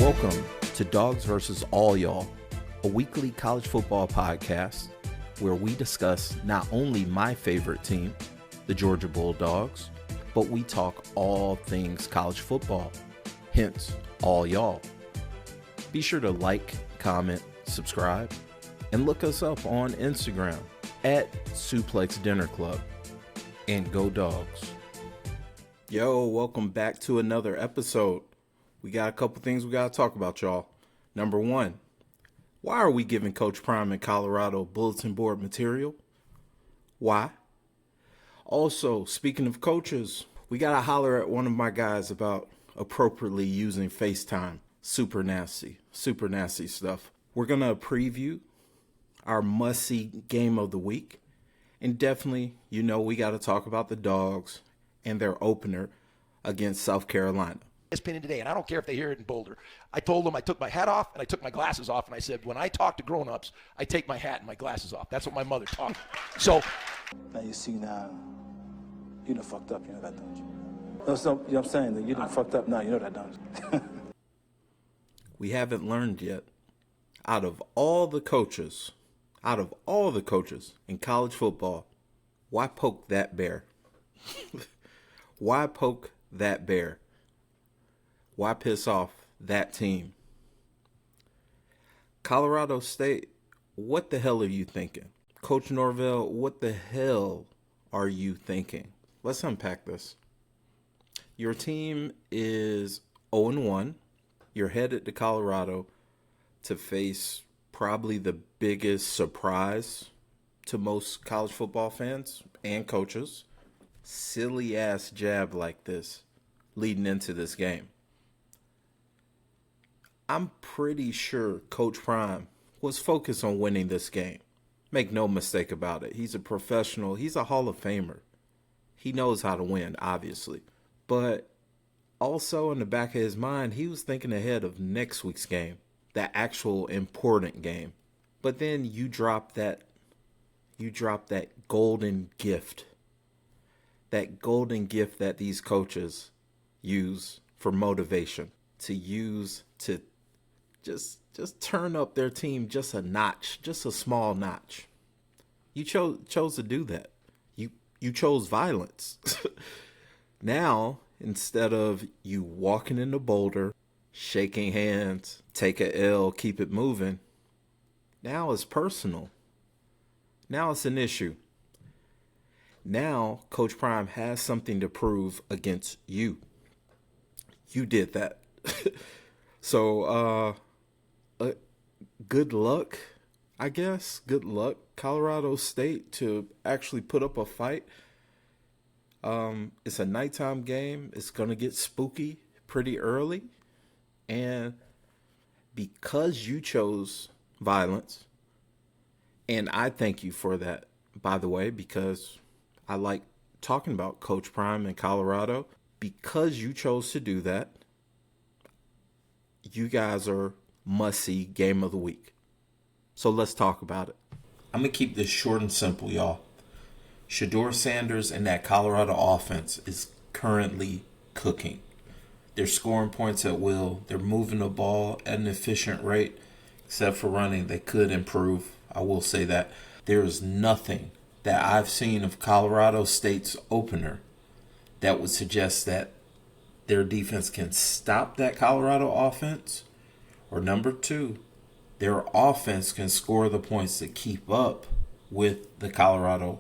Welcome to Dawgs versus All Y'all, a weekly college football podcast where we discuss not only my favorite team, the Georgia Bulldogs, but we talk all things college football, hence all y'all. Be sure to like, comment, subscribe, and look us up on Instagram at SuplexDinnerClub, and go Dawgs. Yo, welcome back to another episode. We got a couple things we got to talk about, y'all. Number one, why are we giving Coach Prime in Colorado bulletin board material? Why? Also, speaking of coaches, we got to holler at one of my guys about appropriately using FaceTime. Super nasty stuff. We're going to preview our must-see game of the week. And definitely, we got to talk about the Dawgs and their opener against South Carolina. Opinion today, and I don't care if they hear it in Boulder. I told them I took my hat off and I took my glasses off, and I said, when I talk to grown-ups, I take my hat and my glasses off. That's what my mother taught me. So now you see, now you done fucked up, you know that, don't you? No, so, you know what I'm saying? That you done fucked up now, you know that, don't you? We haven't learned yet. Out of all the coaches in college football, why poke that bear? Why poke that bear? Why piss off that team? Colorado State, what the hell are you thinking? Coach Norvell, what the hell are you thinking? Let's unpack this. Your team is 0-1. You're headed to Colorado to face probably the biggest surprise to most college football fans and coaches. Silly ass jab like this leading into this game. I'm pretty sure Coach Prime was focused on winning this game. Make no mistake about it. He's a professional. He's a Hall of Famer. He knows how to win, obviously. But also in the back of his mind, he was thinking ahead of next week's game, that actual important game. But then you drop that golden gift. That golden gift that these coaches use for motivation, to use to just turn up their team just a notch, just a small notch. You chose to do that. You chose violence. Now, instead of you walking into Boulder, shaking hands, take a L, keep it moving, now it's personal. Now it's an issue. Now Coach Prime has something to prove against you. You did that. So, good luck, I guess. Good luck, Colorado State, to actually put up a fight. It's a nighttime game. It's going to get spooky pretty early. And because you chose violence, and I thank you for that, by the way, because I like talking about Coach Prime in Colorado. Because you chose to do that, you guys are must-see game of the week. So let's talk about it. I'm going to keep this short and simple, y'all. Shedeur Sanders and that Colorado offense is currently cooking. They're scoring points at will. They're moving the ball at an efficient rate. Except for running, they could improve. I will say that. There is nothing that I've seen of Colorado State's opener that would suggest that their defense can stop that Colorado offense. Or number two, their offense can score the points to keep up with the Colorado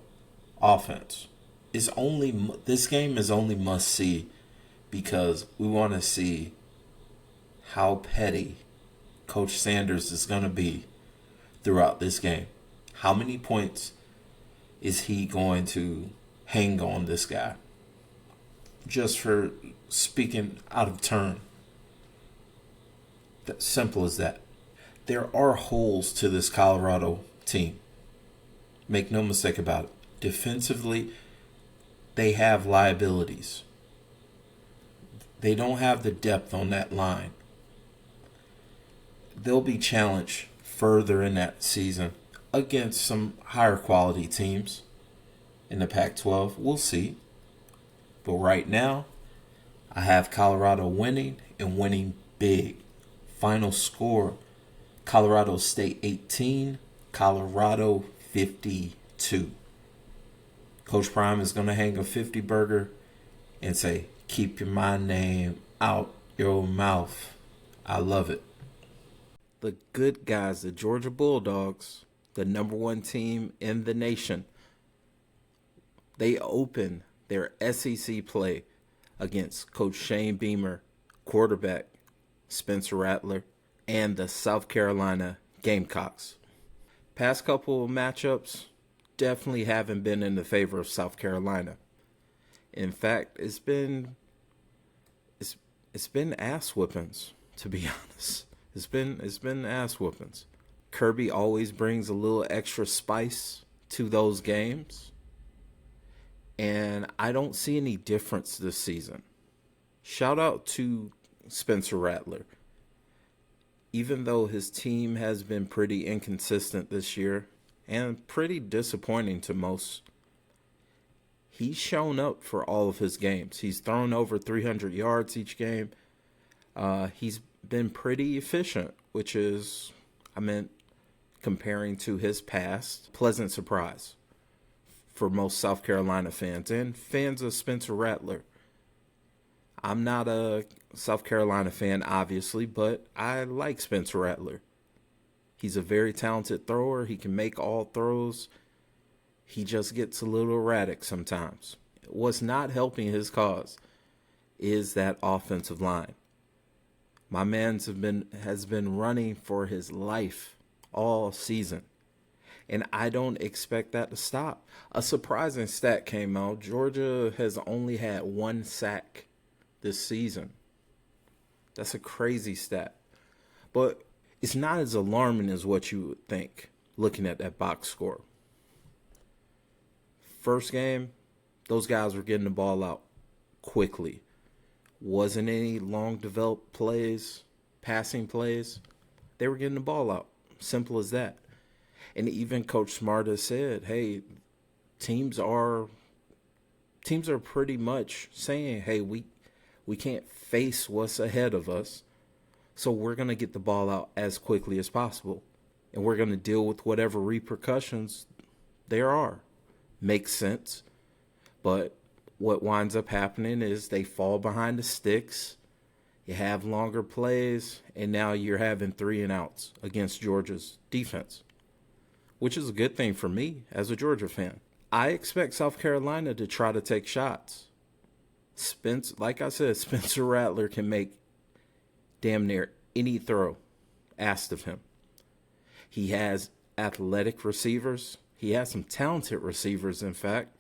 offense. This game is only must see because we want to see how petty Coach Sanders is going to be throughout this game. How many points is he going to hang on this guy? Just for speaking out of turn. That's simple as that. There are holes to this Colorado team. Make no mistake about it. Defensively, they have liabilities. They don't have the depth on that line. They'll be challenged further in that season against some higher quality teams in the Pac-12. We'll see. But right now, I have Colorado winning and winning big. Final score, Colorado State 18, Colorado 52. Coach Prime is going to hang a 50 burger and say, keep my name out your mouth. I love it. The good guys, the Georgia Bulldogs, the number one team in the nation, they open their SEC play against Coach Shane Beamer, quarterback Spencer Rattler, and the South Carolina Gamecocks. Past couple of matchups definitely haven't been in the favor of South Carolina. In fact, it's been ass whoopings, to be honest. It's been ass whoopings. Kirby always brings a little extra spice to those games, and I don't see any difference this season. Shout out to Spencer Rattler. Even though his team has been pretty inconsistent this year and pretty disappointing to most, he's shown up for all of his games. He's thrown over 300 yards each game. He's been pretty efficient, which is, comparing to his past, pleasant surprise for most South Carolina fans and fans of Spencer Rattler. I'm not a South Carolina fan, obviously, but I like Spencer Rattler. He's a very talented thrower. He can make all throws. He just gets a little erratic sometimes. What's not helping his cause is that offensive line. My man has been running for his life all season, and I don't expect that to stop. A surprising stat came out. Georgia has only had 1 sack this season. That's a crazy stat. But it's not as alarming as what you would think looking at that box score. First game, those guys were getting the ball out quickly. Wasn't any long developed plays, passing plays. They were getting the ball out. Simple as that. And even Coach Smart has said, hey, teams are pretty much saying, hey, we can't face what's ahead of us, so we're going to get the ball out as quickly as possible. And we're going to deal with whatever repercussions there are. Makes sense. But what winds up happening is they fall behind the sticks. You have longer plays, and now you're having 3 and outs against Georgia's defense, which is a good thing for me as a Georgia fan. I expect South Carolina to try to take shots. Like I said, Spencer Rattler can make damn near any throw asked of him. He has athletic receivers. He has some talented receivers, in fact.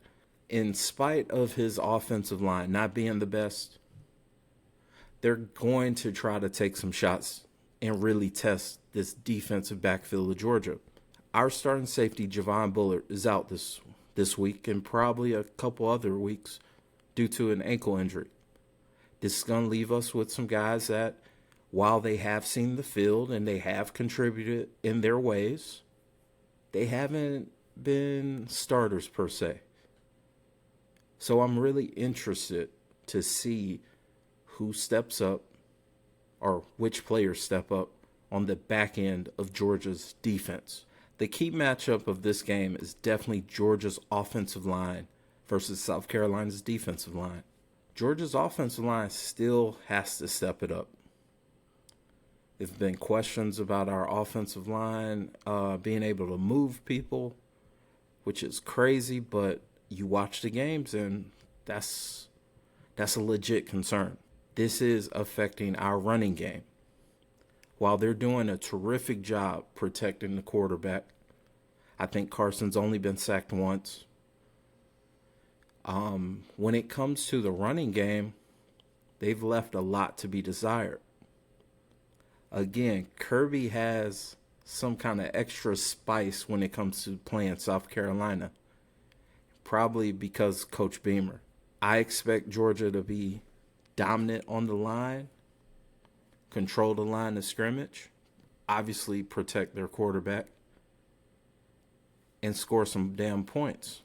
In spite of his offensive line not being the best, they're going to try to take some shots and really test this defensive backfield of Georgia. Our starting safety, Javon Bullard, is out this week and probably a couple other weeks due to an ankle injury. This is going to leave us with some guys that, while they have seen the field and they have contributed in their ways, they haven't been starters per se. So I'm really interested to see who steps up or which players step up on the back end of Georgia's defense. The key matchup of this game is definitely Georgia's offensive line versus South Carolina's defensive line. Georgia's offensive line still has to step it up. There have been questions about our offensive line being able to move people, which is crazy, but you watch the games and that's a legit concern. This is affecting our running game. While they're doing a terrific job protecting the quarterback, I think Carson's only been sacked once. When it comes to the running game, they've left a lot to be desired. Again, Kirby has some kind of extra spice when it comes to playing South Carolina, probably because Coach Beamer. I expect Georgia to be dominant on the line, control the line of scrimmage, obviously protect their quarterback, and score some damn points.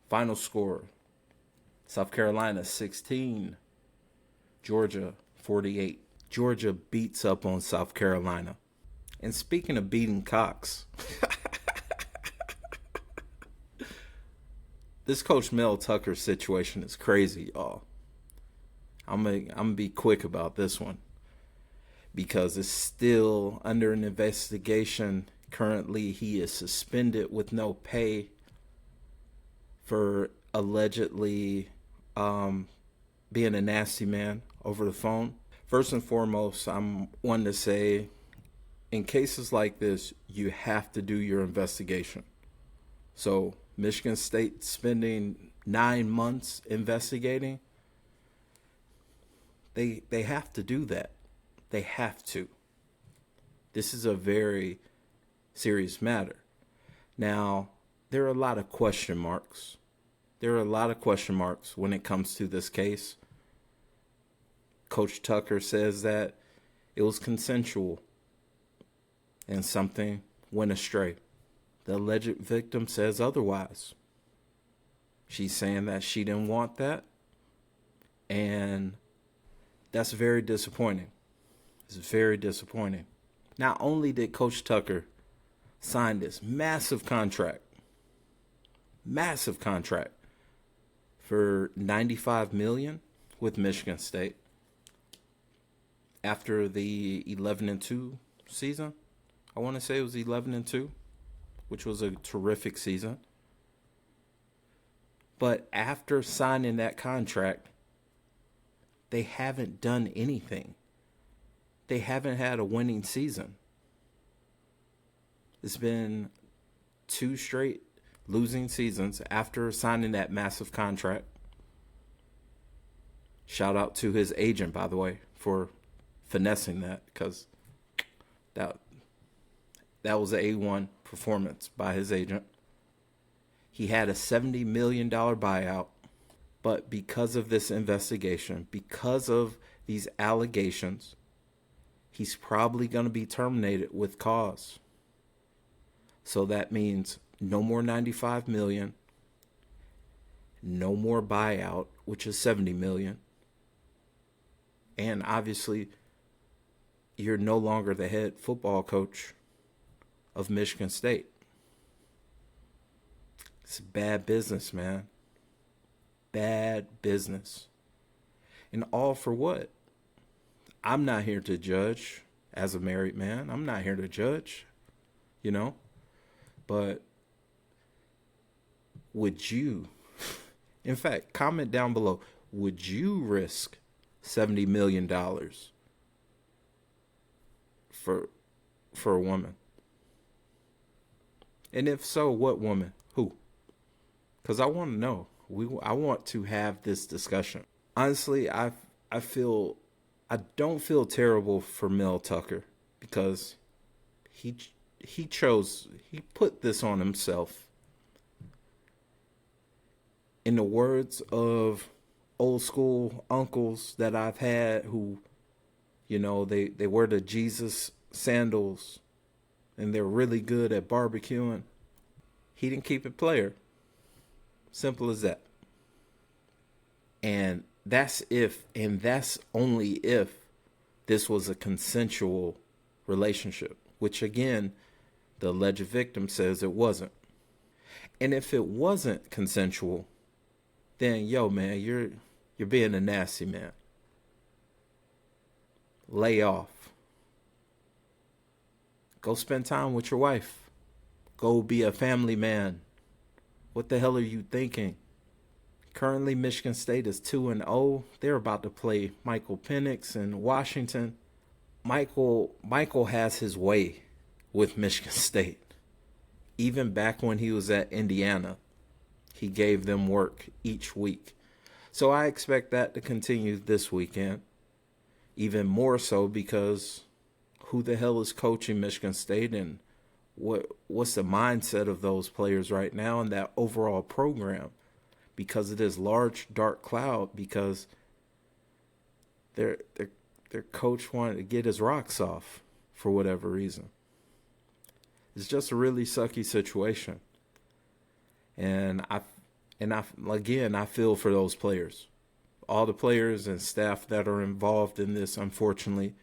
Final score, South Carolina 16, Georgia 48. Georgia beats up on South Carolina. And speaking of beating cocks, this Coach Mel Tucker situation is crazy, y'all. I'm gonna be quick about this one because it's still under an investigation. Currently, he is suspended with no pay for allegedly being a nasty man over the phone. First and foremost, I'm one to say, in cases like this, you have to do your investigation. So Michigan State spending 9 months investigating, they have to do that. They have to. This is a very serious matter. Now, there are a lot of question marks. There are a lot of question marks when it comes to this case. Coach Tucker says that it was consensual and something went astray. The alleged victim says otherwise. She's saying that she didn't want that, and that's very disappointing. It's very disappointing. Not only did Coach Tucker sign this massive contract for $95 million with Michigan State after the 11-2 season. I want to say it was 11-2, which was a terrific season. But after signing that contract, they haven't done anything. They haven't had a winning season. It's been 2 straight losing seasons after signing that massive contract. Shout out to his agent, by the way, for finessing that, because that was an A1 performance by his agent. He had a $70 million buyout, but because of this investigation, because of these allegations, he's probably going to be terminated with cause. So that means no more $95 million, no more buyout, which is $70 million, and obviously you're no longer the head football coach of Michigan State. It's bad business, man. Bad business. And all for what? I'm not here to judge as a married man. I'm not here to judge, But would you, in fact, comment down below, would you risk $70 million for a woman? And if so, what woman? Who? Because I want to know. I want to have this discussion. Honestly, I don't feel terrible for Mel Tucker because he put this on himself. In the words of old school uncles that I've had who, they wear the Jesus sandals and they're really good at barbecuing, he didn't keep it player. Simple as that. And that's only if this was a consensual relationship, which again, the alleged victim says it wasn't. And if it wasn't consensual, then man, you're being a nasty man. Lay off. Go spend time with your wife. Go be a family man. What the hell are you thinking? Currently, Michigan State is 2-0. They're about to play Michael Penix in Washington. Michael has his way with Michigan State. Even back when he was at Indiana, he gave them work each week. So I expect that to continue this weekend. Even more so because who the hell is coaching Michigan State and what's the mindset of those players right now and that overall program? Because it is large dark cloud because their coach wanted to get his rocks off for whatever reason. It's just a really sucky situation. And I feel for those players. All the players and staff that are involved in this, unfortunately,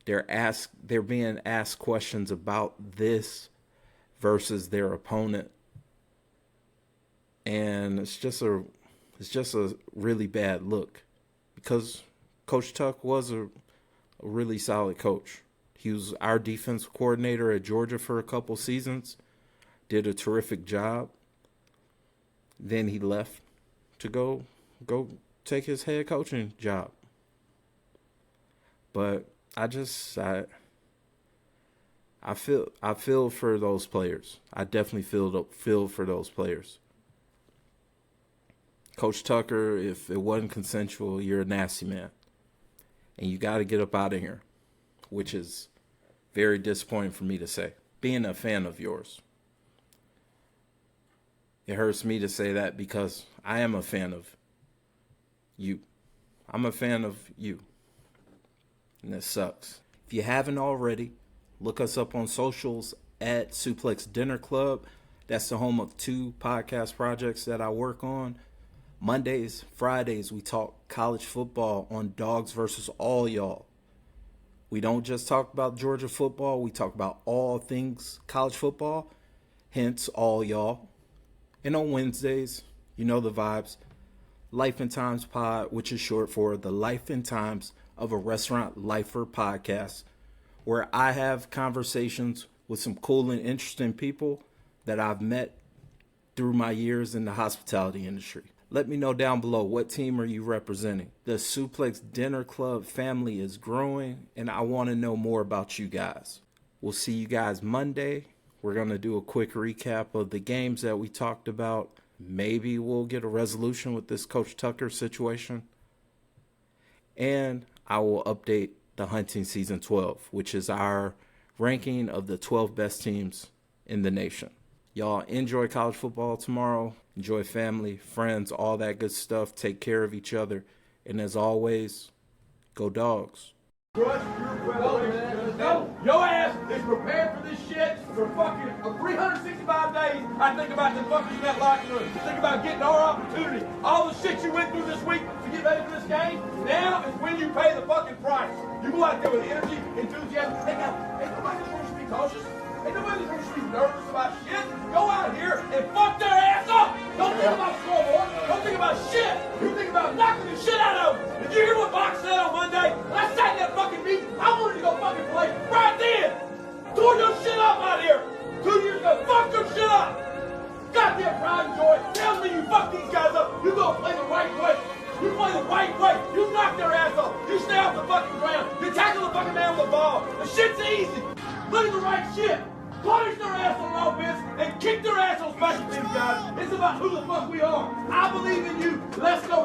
they're being asked questions about this versus their opponent, and it's just a really bad look, because Coach Tuck was a really solid coach. He was our defensive coordinator at Georgia for a couple seasons, did a terrific job. Then he left to go take his head coaching job. But I feel for those players. I definitely feel for those players. Coach Tucker, if it wasn't consensual, you're a nasty man. And you got to get up out of here, which is very disappointing for me to say, being a fan of yours. It hurts me to say that because I am a fan of you. I'm a fan of you. And it sucks. If you haven't already, look us up on socials at SuplexDinnerClub. That's the home of 2 podcast projects that I work on. Mondays, Fridays, we talk college football on Dawgs versus All Y'all. We don't just talk about Georgia football. We talk about all things college football, hence All Y'all. And on Wednesdays, you know the vibes, Life and Times Pod, which is short for the Life and Times of a Restaurant Lifer podcast, where I have conversations with some cool and interesting people that I've met through my years in the hospitality industry. Let me know down below, what team are you representing? The Suplex Dinner Club family is growing, and I want to know more about you guys. We'll see you guys Monday. We're going to do a quick recap of the games that we talked about. Maybe we'll get a resolution with this Coach Tucker situation. And I will update the Hunting Season 12, which is our ranking of the 12 best teams in the nation. Y'all enjoy college football tomorrow. Enjoy family, friends, all that good stuff. Take care of each other. And as always, go Dogs. No, your ass is prepared for this shit for fucking 365 days. I think about the fucking in that locker room. Think about getting our opportunity. All the shit you went through this week to get ready for this game, now is when you pay the fucking price. You go out there with energy, enthusiasm. Hey, now, ain't nobody supposed to be cautious. Ain't nobody supposed to be nervous about shit. Go out here and fuck their ass up. Don't think about scoreboard. Don't think about shit. You think about knocking the shit out of them. Did you hear what Box said on Monday? When I sat in that fucking meeting, I wanted to go fucking play right then. Tore your shit up out here. 2 years ago, fuck your shit up. Goddamn pride and joy tells me you fuck these guys up. You go play the right way. You play the right way. You knock their ass off. You stay off the fucking ground. You tackle the fucking man with the ball. The shit's easy. Look at the right shit. Punish their ass on offense and kick their ass on special teams, guys. It's about who the fuck we are. I believe in you. Let's go.